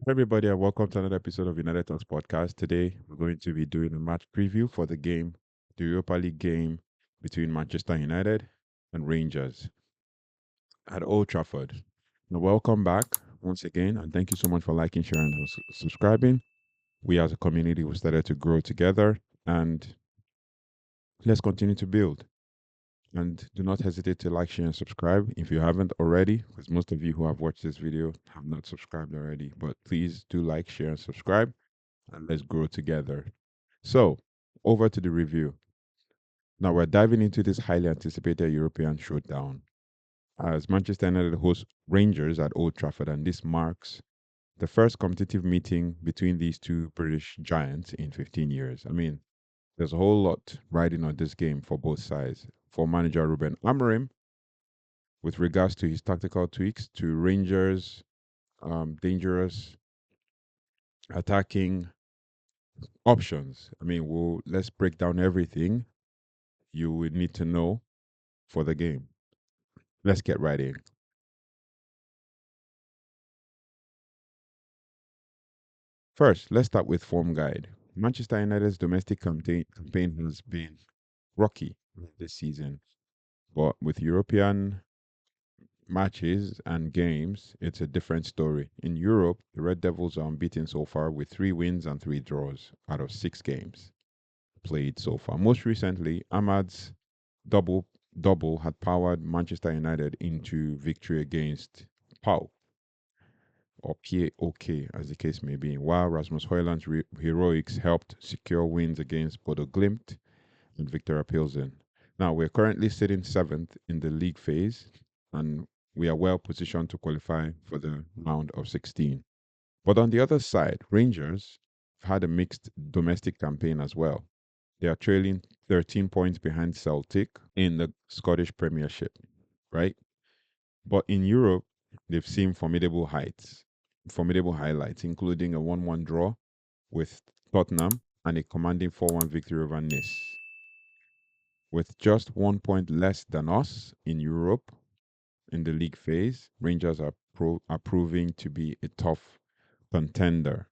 Hi everybody, and welcome to another episode of United Talks podcast. Today, we're going to be doing a match preview for the Europa League game between Manchester United and Rangers at Old Trafford. Now, welcome back once again, and thank you so much for liking, sharing, and subscribing. We as a community, we started to grow together, and let's continue to build. And do not hesitate to like, share, and subscribe if you haven't already, because most of you who have watched this video have not subscribed already. But please do like, share, and subscribe, and let's grow together. So, over to the review. Now, we're diving into this highly anticipated European showdown as Manchester United host Rangers at Old Trafford, and this marks the first competitive meeting between these two British giants in 15 years. I mean, there's a whole lot riding on this game for both sides. For manager Ruben Amorim, with regards to his tactical tweaks, to Rangers' dangerous attacking options. I mean, let's break down everything you would need to know for the game. Let's get right in. First, let's start with form guide. Manchester United's domestic campaign has been rocky this season, but with European matches and games, it's a different story. In Europe, the Red Devils are unbeaten so far with 3 wins and 3 draws out of 6 games played so far. Most recently, Ahmad's double double had powered Manchester United into victory against Pau or PAOK as the case may be, while Rasmus Højlund's heroics helped secure wins against Bodo Glimt and Victoria Pilsen. Now, we're currently sitting 7th in the league phase, and we are well positioned to qualify for the round of 16. But on the other side, Rangers have had a mixed domestic campaign as well. They are trailing 13 points behind Celtic in the Scottish Premiership, right? But in Europe, they've seen formidable highlights, including a 1-1 draw with Tottenham and a commanding 4-1 victory over Nice. With just 1 point less than us in Europe in the league phase, Rangers are proving to be a tough contender.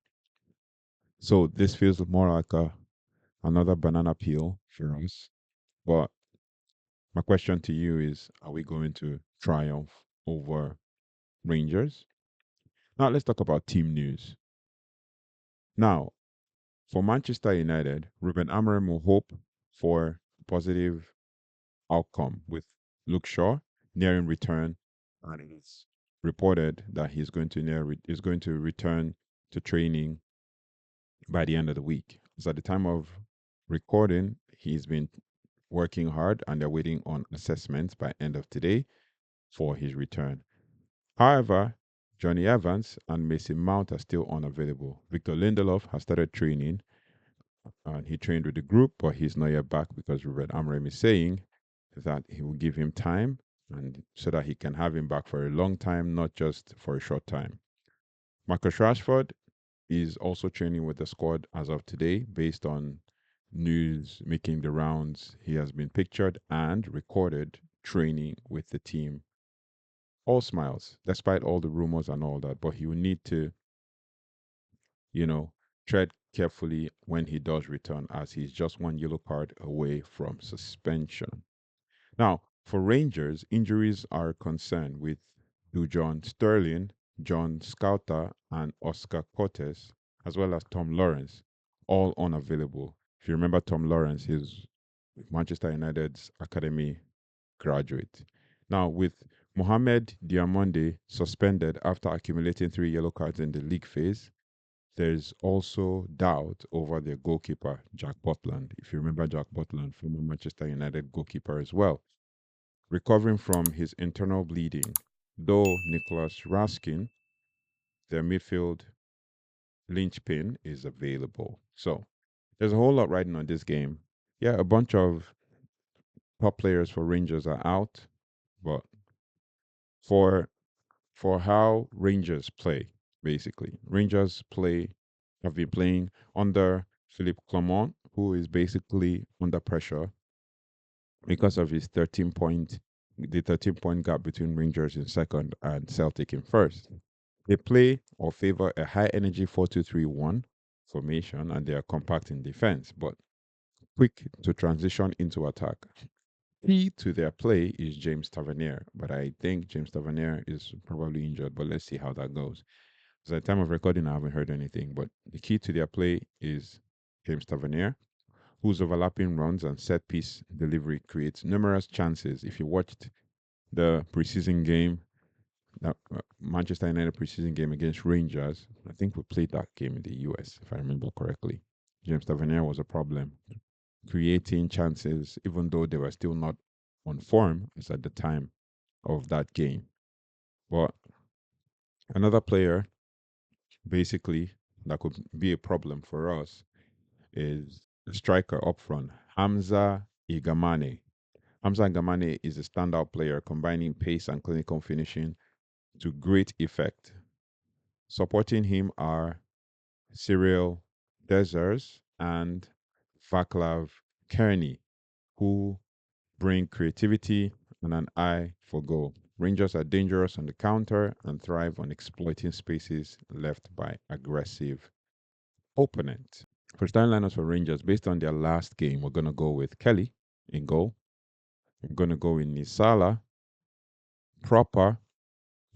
So this feels more like another banana peel for us. But my question to you is, are we going to triumph over Rangers? Now let's talk about team news. Now, for Manchester United, Ruben Amorim will hope for a positive outcome with Luke Shaw nearing return, and it's reported that is going to return to training by the end of the week. So at the time of recording, he's been working hard, and they're waiting on assessments by end of today for his return. However, Johnny Evans and Mason Mount are still unavailable. Victor Lindelof has started training, and he trained with the group, but he's not yet back because Ruben Amorim is saying that he will give him time and so that he can have him back for a long time, not just for a short time. Marcus Rashford is also training with the squad as of today, based on news making the rounds. He has been pictured and recorded training with the team. All smiles, despite all the rumors and all that, but he will need to, you know, tread carefully when he does return, as he's just one yellow card away from suspension. Now, for Rangers, injuries are a concern with Dujon Sterling, John Scouter, and Oscar Cortes, as well as Tom Lawrence, all unavailable. If you remember Tom Lawrence, he's Manchester United's academy graduate. Now, with Mohamed Diamonde suspended after accumulating 3 yellow cards in the league phase, there's also doubt over their goalkeeper, Jack Butland. If you remember Jack Butland, former Manchester United goalkeeper as well, recovering from his internal bleeding, though Nicholas Raskin, their midfield linchpin, is available. So there's a whole lot riding on this game. Yeah, a bunch of top players for Rangers are out, but for how Rangers play, basically, Rangers play have been playing under Philippe Clement, who is basically under pressure because of his 13 point gap between Rangers in second and Celtic in first. They play or favor a high energy 4-2-3-1 formation, and they are compact in defense, but quick to transition into attack. Key to their play is James Tavernier, but I think James Tavernier is probably injured, but let's see how that goes. So at the time of recording, I haven't heard anything, but the key to their play is James Tavernier, whose overlapping runs and set piece delivery creates numerous chances. If you watched the preseason game, that Manchester United preseason game against Rangers, I think we played that game in the US, if I remember correctly. James Tavernier was a problem, creating chances, even though they were still not on form as at the time of that game. But another player, basically, that could be a problem for us is the striker up front, Hamza Igamane. Hamza Igamane is a standout player, combining pace and clinical finishing to great effect. Supporting him are Cyril Dezers and Vaclav Kearney, who bring creativity and an eye for goal. Rangers are dangerous on the counter and thrive on exploiting spaces left by aggressive opponents. For starting lineups for Rangers, based on their last game, we're going to go with Kelly in goal. We're going to go with Nisala, Proper,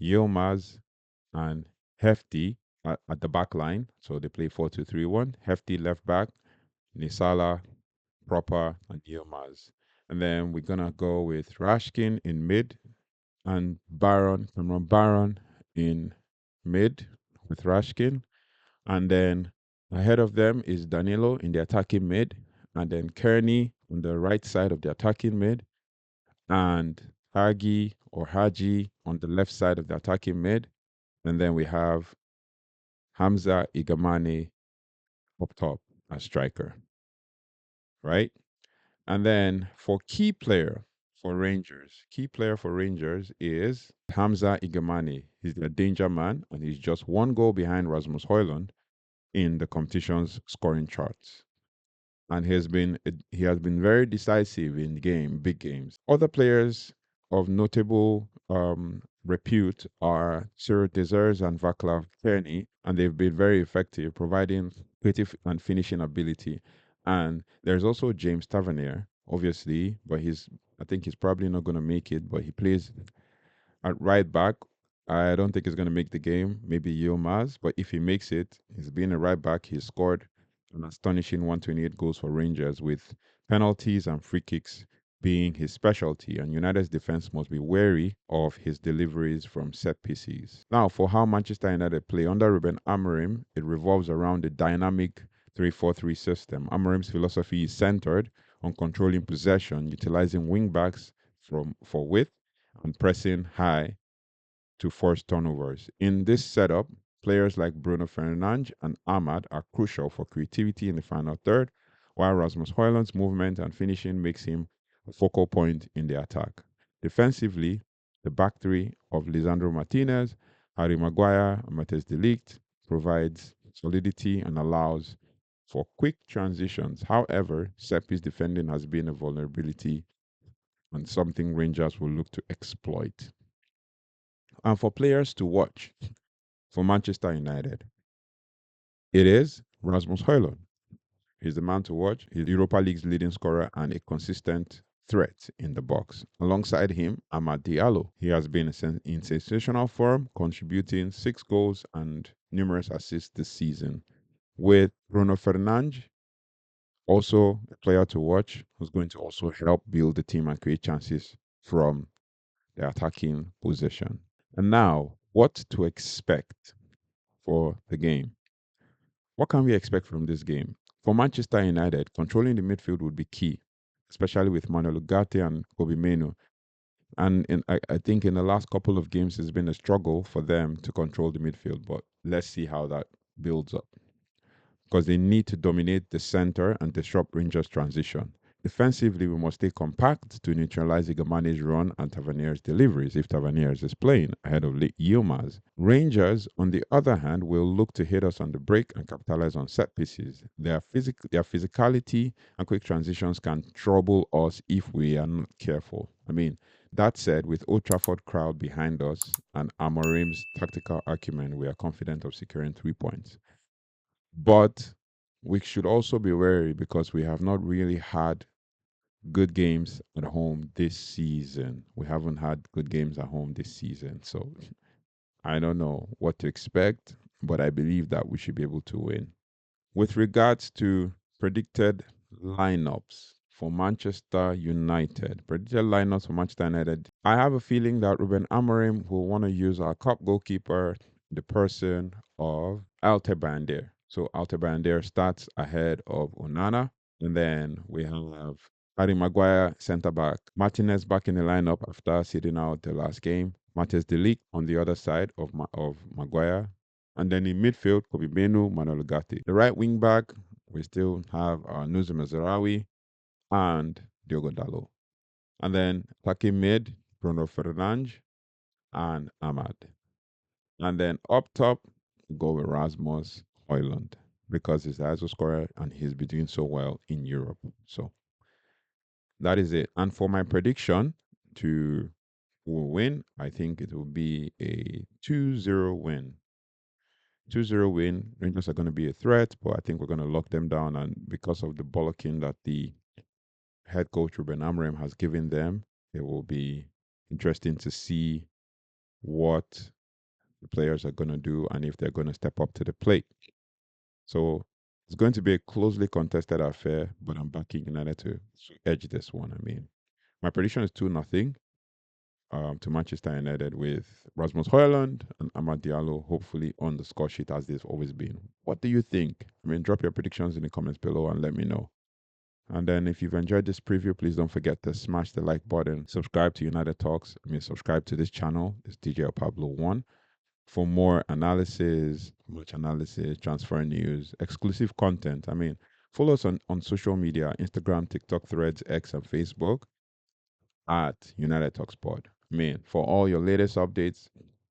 Yilmaz, and Hefty at the back line. So they play 4-2-3-1. Hefty left back, Nisala, Proper, and Yilmaz. And then we're going to go with Rashkin in mid and Cameron Baron in mid with Rashkin. And then ahead of them is Danilo in the attacking mid. And then Kearney on the right side of the attacking mid. And Hagi or Haji on the left side of the attacking mid. And then we have Hamza Igamane up top as striker, right? And then for key player for Rangers is Hamza Igamane. He's the danger man, and he's just one goal behind Rasmus Højlund in the competition's scoring charts. And he has been very decisive in big games. Other players of notable repute are Cyril Desers and Vaclav Kearney, and they've been very effective, providing creative and finishing ability. And there's also James Tavernier, obviously, but I think he's probably not going to make it, but he plays at right back. I don't think he's going to make the game, maybe Yilmaz, but if he makes it, he's being a right back. He's scored an astonishing 128 goals for Rangers, with penalties and free kicks being his specialty, and United's defense must be wary of his deliveries from set pieces. Now, for how Manchester United play under Ruben Amorim, it revolves around the dynamic 3-4-3 system. Amorim's philosophy is centered on controlling possession, utilizing wing backs for width, and pressing high to force turnovers. In this setup, players like Bruno Fernandes and Ahmad are crucial for creativity in the final third, while Rasmus Højlund's movement and finishing makes him a focal point in the attack. Defensively, the back three of Lisandro Martinez, Harry Maguire, and Matthias de Ligt provides solidity and allows for quick transitions. However, set piece defending has been a vulnerability and something Rangers will look to exploit. And for players to watch for Manchester United, it is Rasmus Højlund. He's the man to watch. He's Europa League's leading scorer and a consistent threat in the box. Alongside him, Amad Diallo. He has been in sensational form, contributing 6 goals and numerous assists this season. With Bruno Fernandes, also a player to watch, who's going to also help build the team and create chances from the attacking position. And now, what to expect for the game? What can we expect from this game? For Manchester United, controlling the midfield would be key, especially with Manuel Ugarte and Kobe Menu. And I think in the last couple of games, it's been a struggle for them to control the midfield, but let's see how that builds up, because they need to dominate the center and disrupt Rangers' transition. Defensively, we must stay compact to neutralize Igamane's run and Tavernier's deliveries if Tavernier is playing ahead of Yilmaz. Rangers, on the other hand, will look to hit us on the break and capitalize on set pieces. Their physicality and quick transitions can trouble us if we are not careful. I mean, That said, with Old Trafford crowd behind us and Amorim's tactical acumen, we are confident of securing 3 points. But we should also be wary because we have not really had good games at home this season. We haven't had good games at home this season. So I don't know what to expect, but I believe that we should be able to win. With regards to predicted lineups for Manchester United, I have a feeling that Ruben Amorim will want to use our cup goalkeeper, the person of Altebander. So Altebander starts ahead of Onana, and then we have Harry Maguire, centre back. Martinez back in the lineup after sitting out the last game. Matthias De Ligt on the other side of Maguire. And then in midfield, Kobe Benu, Manuel Ugarte. The right wing back, we still have Nuzi Mazarawi and Diogo Dalot. And then attacking mid, Bruno Fernandes and Ahmad. And then up top, go with Rasmus Højlund because he's the ISO scorer and he's been doing so well in Europe. So that is it. And for my prediction to who will win, I think it will be a 2-0 win. 2-0 win. Rangers are going to be a threat, but I think we're going to lock them down. And because of the bollocking that the head coach Ruben Amorim has given them, it will be interesting to see what the players are going to do and if they're going to step up to the plate. So it's going to be a closely contested affair, but I'm backing United to edge this one. I mean, my prediction is 2-0 to Manchester United with Rasmus Højlund and Amad Diallo hopefully on the score sheet as they've always been. What do you think? I mean, drop your predictions in the comments below and let me know. And then if you've enjoyed this preview, please don't forget to smash the like button, subscribe to United Talks. I mean, subscribe to this channel. It's DJ El Pablo 1 for more analysis, match analysis, transfer news, exclusive content. I mean, follow us on social media, Instagram, TikTok, Threads, X, and Facebook at United Talks Pod. I mean, for all your latest updates,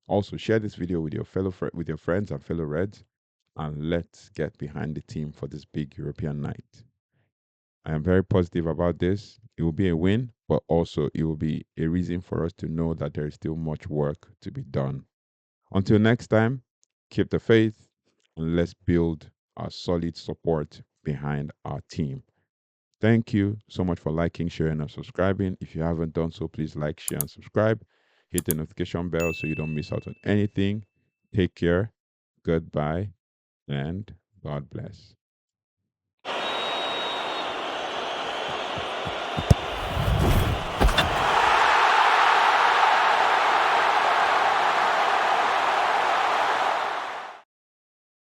also share this video with your with your friends and fellow Reds, and let's get behind the team for this big European night. I am very positive about this. It will be a win, but also it will be a reason for us to know that there is still much work to be done. Until next time, keep the faith and let's build a solid support behind our team. Thank you so much for liking, sharing, and subscribing. If you haven't done so, please like, share, and subscribe. Hit the notification bell so you don't miss out on anything. Take care. Goodbye and God bless.